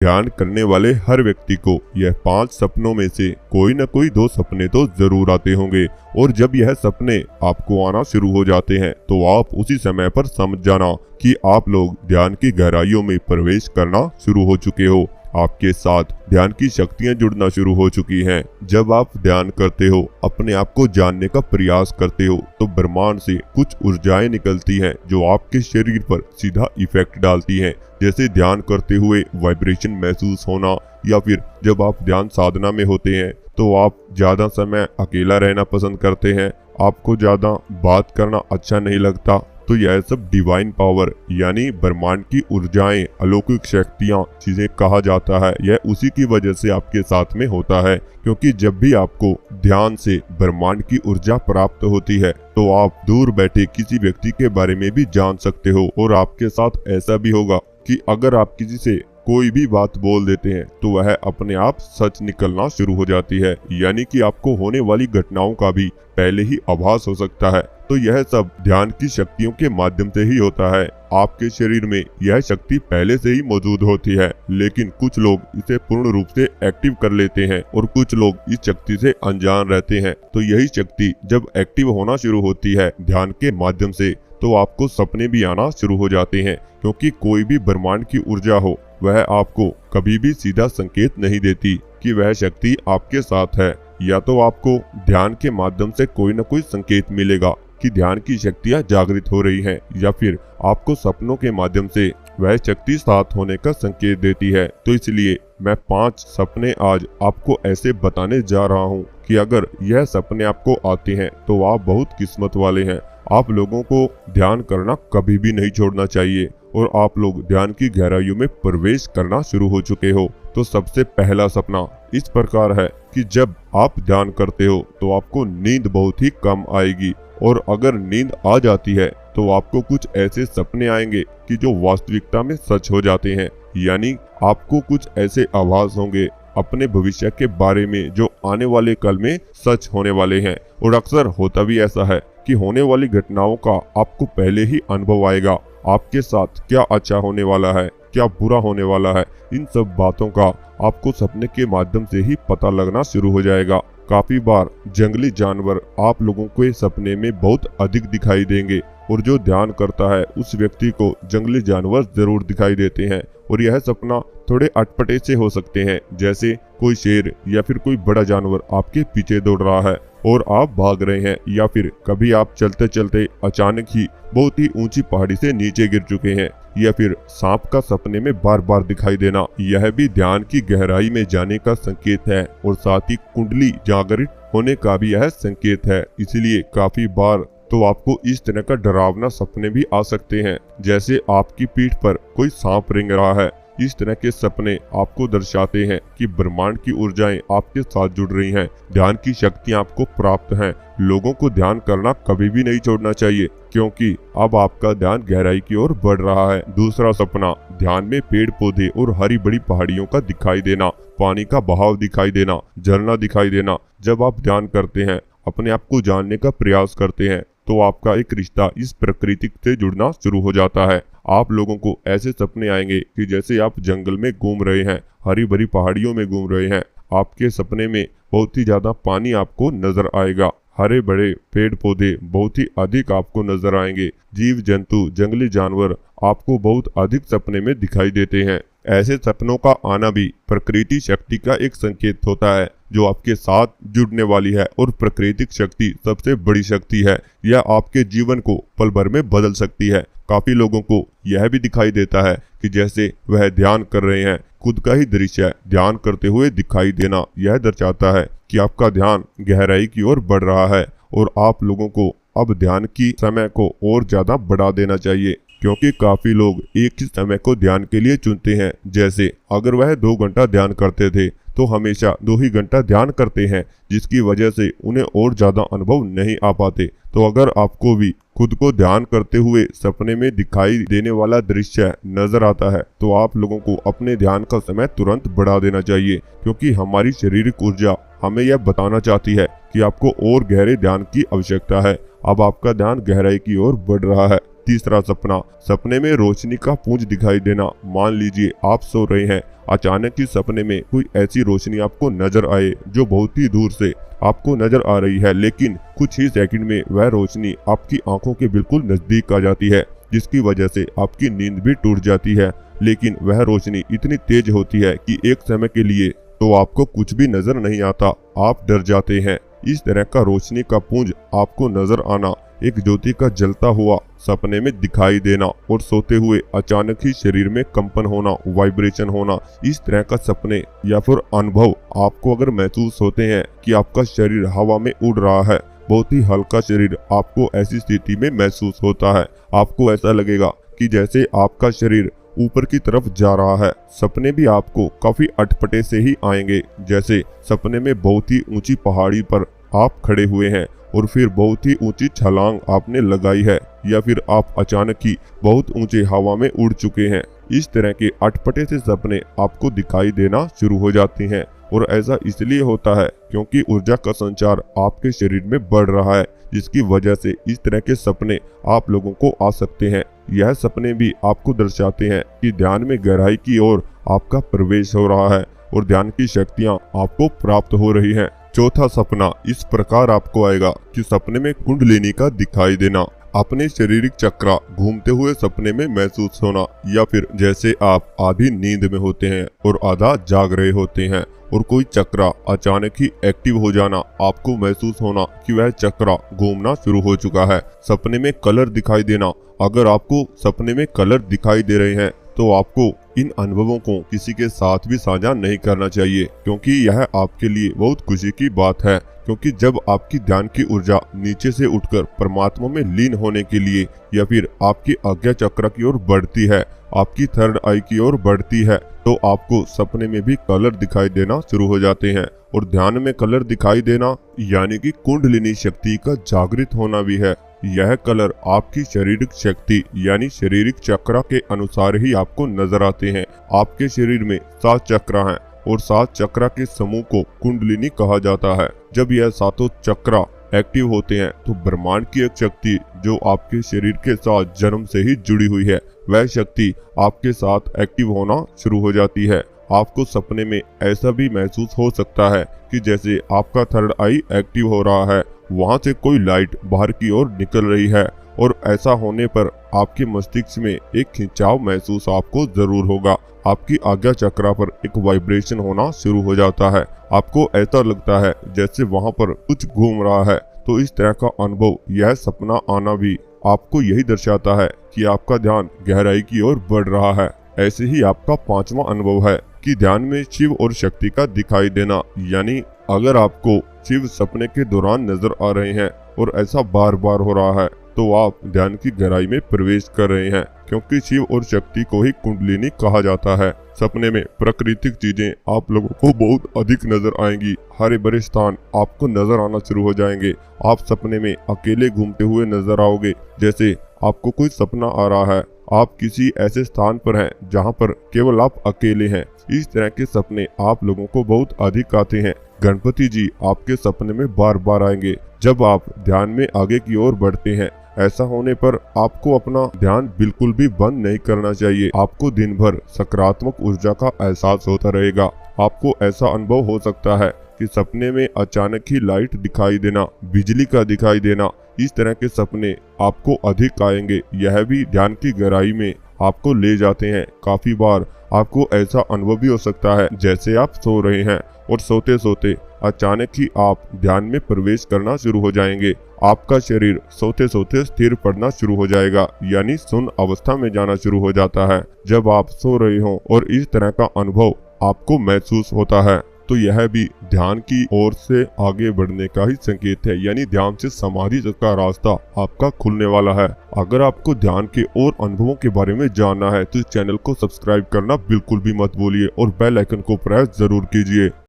ध्यान करने वाले हर व्यक्ति को यह 5 सपनों में से कोई न कोई 2 सपने तो जरूर आते होंगे, और जब यह सपने आपको आना शुरू हो जाते हैं तो आप उसी समय पर समझ जाना कि आप लोग ध्यान की गहराइयों में प्रवेश करना शुरू हो चुके हो। आपके साथ ध्यान की शक्तियां जुड़ना शुरू हो चुकी हैं। जब आप ध्यान करते हो, अपने आप को जानने का प्रयास करते हो, तो ब्रह्मांड से कुछ ऊर्जाएं निकलती हैं जो आपके शरीर पर सीधा इफेक्ट डालती हैं। जैसे ध्यान करते हुए वाइब्रेशन महसूस होना, या फिर जब आप ध्यान साधना में होते हैं तो आप ज्यादा समय अकेला रहना पसंद करते हैं, आपको ज्यादा बात करना अच्छा नहीं लगता। तो यह सब डिवाइन पावर यानी ब्रह्मांड की ऊर्जाएं, अलौकिक शक्तियां जिसे कहा जाता है, यह उसी की वजह से आपके साथ में होता है। क्योंकि जब भी आपको ध्यान से ब्रह्मांड की ऊर्जा प्राप्त होती है तो आप दूर बैठे किसी व्यक्ति के बारे में भी जान सकते हो। और आपके साथ ऐसा भी होगा कि अगर आप किसी से कोई भी बात बोल देते हैं तो वह अपने आप सच निकलना शुरू हो जाती है, यानी कि आपको होने वाली घटनाओं का भी पहले ही आभास हो सकता है। तो यह सब ध्यान की शक्तियों के माध्यम से ही होता है। आपके शरीर में यह शक्ति पहले से ही मौजूद होती है, लेकिन कुछ लोग इसे पूर्ण रूप से एक्टिव कर लेते हैं और कुछ लोग इस शक्ति से अनजान रहते हैं। तो यही शक्ति जब एक्टिव होना शुरू होती है ध्यान के माध्यम से, तो आपको सपने भी आना शुरू हो जाते हैं। क्योंकि कोई भी ब्रह्मांड की ऊर्जा हो, वह आपको कभी भी सीधा संकेत नहीं देती कि वह शक्ति आपके साथ है। या तो आपको ध्यान के माध्यम से कोई न कोई संकेत मिलेगा कि ध्यान की शक्तियां जागृत हो रही हैं, या फिर आपको सपनों के माध्यम से वह शक्ति साथ होने का संकेत देती है। तो इसलिए मैं 5 सपने आज आपको ऐसे बताने जा रहा हूं कि अगर यह सपने आपको आते हैं तो आप बहुत किस्मत वाले हैं। आप लोगों को ध्यान करना कभी भी नहीं छोड़ना चाहिए, और आप लोग ध्यान की गहराइयों में प्रवेश करना शुरू हो चुके हो। तो सबसे पहला सपना इस प्रकार है कि जब आप ध्यान करते हो तो आपको नींद बहुत ही कम आएगी, और अगर नींद आ जाती है तो आपको कुछ ऐसे सपने आएंगे कि जो वास्तविकता में सच हो जाते हैं। यानी आपको कुछ ऐसे आभास होंगे अपने भविष्य के बारे में जो आने वाले कल में सच होने वाले हैं। और अक्सर होता भी ऐसा है कि होने वाली घटनाओं का आपको पहले ही अनुभव आएगा। आपके साथ क्या अच्छा होने वाला है, क्या बुरा होने वाला है, इन सब बातों का आपको सपने के माध्यम से ही पता लगना शुरू हो जाएगा। काफी बार जंगली जानवर आप लोगों को सपने में बहुत अधिक दिखाई देंगे, और जो ध्यान करता है उस व्यक्ति को जंगली जानवर जरूर दिखाई देते हैं। और यह सपना थोड़े अटपटे से हो सकते हैं, जैसे कोई शेर या फिर कोई बड़ा जानवर आपके पीछे दौड़ रहा है और आप भाग रहे हैं, या फिर कभी आप चलते चलते अचानक ही बहुत ही ऊंची पहाड़ी से नीचे गिर चुके हैं, या फिर सांप का सपने में बार बार दिखाई देना, यह भी ध्यान की गहराई में जाने का संकेत है। और साथ ही कुंडली जागृत होने का भी यह संकेत है। इसलिए काफी बार तो आपको इस तरह का डरावना सपने भी आ सकते हैं, जैसे आपकी पीठ पर कोई सांप रेंग रहा है। इस तरह के सपने आपको दर्शाते हैं कि ब्रह्मांड की ऊर्जाएं आपके साथ जुड़ रही हैं, ध्यान की शक्तियां आपको प्राप्त हैं। लोगों को ध्यान करना कभी भी नहीं छोड़ना चाहिए, क्योंकि अब आपका ध्यान गहराई की ओर बढ़ रहा है। दूसरा सपना, ध्यान में पेड़ पौधे और हरी बड़ी पहाड़ियों का दिखाई देना, पानी का बहाव दिखाई देना, झरना दिखाई देना। जब आप ध्यान करते हैं, अपने आप को जानने का प्रयास करते हैं, तो आपका एक रिश्ता इस प्रकृति से जुड़ना शुरू हो जाता है। आप लोगों को ऐसे सपने आएंगे कि जैसे आप जंगल में घूम रहे हैं, हरी भरी पहाड़ियों में घूम रहे हैं। आपके सपने में बहुत ही ज्यादा पानी आपको नजर आएगा, हरे बड़े पेड़ पौधे बहुत ही अधिक आपको नजर आएंगे, जीव जंतु जंगली जानवर आपको बहुत अधिक सपने में दिखाई देते हैं। ऐसे सपनों का आना भी प्रकृति शक्ति का एक संकेत होता है जो आपके साथ जुड़ने वाली है। और प्राकृतिक शक्ति सबसे बड़ी शक्ति है, यह आपके जीवन को पल भर में बदल सकती है। काफी लोगों को यह भी दिखाई देता है कि जैसे वह ध्यान कर रहे हैं, खुद का ही दृश्य ध्यान करते हुए दिखाई देना। यह दर्शाता है कि आपका ध्यान गहराई की ओर बढ़ रहा है, और आप लोगों को अब ध्यान की समय को और ज्यादा बढ़ा देना चाहिए। क्योंकि काफी लोग एक ही समय को ध्यान के लिए चुनते हैं। जैसे अगर वह 2 घंटा ध्यान करते थे तो हमेशा 2 ही घंटा ध्यान करते हैं, जिसकी वजह से उन्हें और ज्यादा अनुभव नहीं आ पाते। तो अगर आपको भी खुद को ध्यान करते हुए सपने में दिखाई देने वाला दृश्य नजर आता है, तो आप लोगों को अपने ध्यान का समय तुरंत बढ़ा देना चाहिए। क्योंकि हमारी शारीरिक ऊर्जा हमें यह बताना चाहती है कि आपको और गहरे ध्यान की आवश्यकता है। अब आपका ध्यान गहराई की ओर बढ़ रहा है। तीसरा सपना, सपने में रोशनी का पुंज दिखाई देना। मान लीजिए आप सो रहे हैं अचानक ही सपने में कोई ऐसी रोशनी आपको नजर आए जो बहुत ही दूर से आपको नजर आ रही है, लेकिन कुछ ही सेकंड में वह रोशनी आपकी आंखों के बिल्कुल नजदीक आ जाती है, जिसकी वजह से आपकी नींद भी टूट जाती है। लेकिन वह रोशनी इतनी तेज होती है कि एक समय के लिए तो आपको कुछ भी नजर नहीं आता, आप डर जाते हैं। इस तरह का रोशनी का पुंज आपको नजर आना, एक ज्योति का जलता हुआ सपने में दिखाई देना और सोते हुए अचानक ही शरीर में कंपन होना, वाइब्रेशन होना, इस तरह का सपने या फिर अनुभव आपको अगर महसूस होते हैं कि आपका शरीर हवा में उड़ रहा है, बहुत ही हल्का शरीर आपको ऐसी स्थिति में महसूस होता है। आपको ऐसा लगेगा कि जैसे आपका शरीर ऊपर की तरफ जा रहा है। सपने भी आपको काफी अटपटे से ही आएंगे, जैसे सपने में बहुत ही ऊंची पहाड़ी पर आप खड़े हुए हैं और फिर बहुत ही ऊंची छलांग आपने लगाई है, या फिर आप अचानक ही बहुत ऊंचे हवा में उड़ चुके हैं। इस तरह के अटपटे से सपने आपको दिखाई देना शुरू हो जाते हैं, और ऐसा इसलिए होता है क्योंकि ऊर्जा का संचार आपके शरीर में बढ़ रहा है, जिसकी वजह से इस तरह के सपने आप लोगों को आ सकते हैं। यह सपने भी आपको दर्शाते हैं कि ध्यान में गहराई की ओर आपका प्रवेश हो रहा है और ध्यान की शक्तियां आपको प्राप्त हो रही हैं। चौथा सपना इस प्रकार आपको आएगा कि सपने में कुंडलिनी का दिखाई देना, अपने शारीरिक चक्रा घूमते हुए सपने में महसूस होना, या फिर जैसे आप आधी नींद में होते हैं और आधा जाग रहे होते हैं और कोई चक्रा अचानक ही एक्टिव हो जाना, आपको महसूस होना कि वह चक्रा घूमना शुरू हो चुका है। सपने में कलर दिखाई देना, अगर आपको सपने में कलर दिखाई दे रहे हैं तो आपको इन अनुभवों को किसी के साथ भी साझा नहीं करना चाहिए, क्योंकि यह आपके लिए बहुत खुशी की बात है। क्योंकि जब आपकी ध्यान की ऊर्जा नीचे से उठकर परमात्मा में लीन होने के लिए या फिर आपकी आज्ञा चक्र की ओर बढ़ती है, आपकी थर्ड आई की ओर बढ़ती है, तो आपको सपने में भी कलर दिखाई देना शुरू हो जाते हैं। और ध्यान में कलर दिखाई देना यानी कि कुंडलिनी शक्ति का जागृत होना भी है। यह कलर आपकी शारीरिक शक्ति यानी शारीरिक चक्र के अनुसार ही आपको नजर आते हैं। आपके शरीर में 7 चक्र हैं और 7 चक्र के समूह को कुंडलिनी कहा जाता है। जब यह 7 चक्र एक्टिव होते हैं तो ब्रह्मांड की एक शक्ति जो आपके शरीर के साथ जन्म से ही जुड़ी हुई है, वह शक्ति आपके साथ एक्टिव होना शुरू हो जाती है। आपको सपने में ऐसा भी महसूस हो सकता है कि जैसे आपका थर्ड आई एक्टिव हो रहा है, वहां से कोई लाइट बाहर की ओर निकल रही है, और ऐसा होने पर आपके मस्तिष्क में एक खिंचाव महसूस आपको जरूर होगा। आपकी आज्ञा चक्र पर एक वाइब्रेशन होना शुरू हो जाता है। आपको ऐसा लगता है जैसे वहां पर कुछ घूम रहा है। तो इस तरह का अनुभव, यह सपना आना भी आपको यही दर्शाता है कि आपका ध्यान गहराई की ओर बढ़ रहा है। ऐसे ही आपका 5वां अनुभव है कि ध्यान में शिव और शक्ति का दिखाई देना, यानी अगर आपको शिव सपने के दौरान नजर आ रहे हैं और ऐसा बार बार हो रहा है, तो आप ध्यान की गहराई में प्रवेश कर रहे हैं, क्योंकि शिव और शक्ति को ही कुंडलिनी कहा जाता है। सपने में प्राकृतिक चीजें आप लोगों को बहुत अधिक नजर आएंगी। हरे भरे स्थान आपको नजर आना शुरू हो जाएंगे। आप सपने में अकेले घूमते हुए नजर आओगे, जैसे आपको कोई सपना आ रहा है आप किसी ऐसे स्थान पर हैं जहां पर केवल आप अकेले हैं। इस तरह के सपने आप लोगों को बहुत अधिक आते हैं। गणपति जी आपके सपने में बार बार आएंगे जब आप ध्यान में आगे की ओर बढ़ते हैं। ऐसा होने पर आपको अपना ध्यान बिल्कुल भी बंद नहीं करना चाहिए। आपको दिन भर सकारात्मक ऊर्जा का एहसास होता रहेगा। आपको ऐसा अनुभव हो सकता है कि सपने में अचानक ही लाइट दिखाई देना, बिजली का दिखाई देना, इस तरह के सपने आपको अधिक आएंगे। यह भी ध्यान की गहराई में आपको ले जाते हैं। काफी बार आपको ऐसा अनुभव भी हो सकता है जैसे आप सो रहे हैं और सोते सोते अचानक ही आप ध्यान में प्रवेश करना शुरू हो जाएंगे। आपका शरीर सोते सोते स्थिर पड़ना शुरू हो जाएगा, यानी सुन्न अवस्था में जाना शुरू हो जाता है। जब आप सो रहे हो और इस तरह का अनुभव आपको महसूस होता है, तो यह भी ध्यान की ओर से आगे बढ़ने का ही संकेत है, यानी ध्यान से समाधि तक का रास्ता आपका खुलने वाला है। अगर आपको ध्यान के और अनुभवों के बारे में जानना है तो इस चैनल को सब्सक्राइब करना बिल्कुल भी मत भूलिए और बेल आइकन को प्रेस जरूर कीजिए।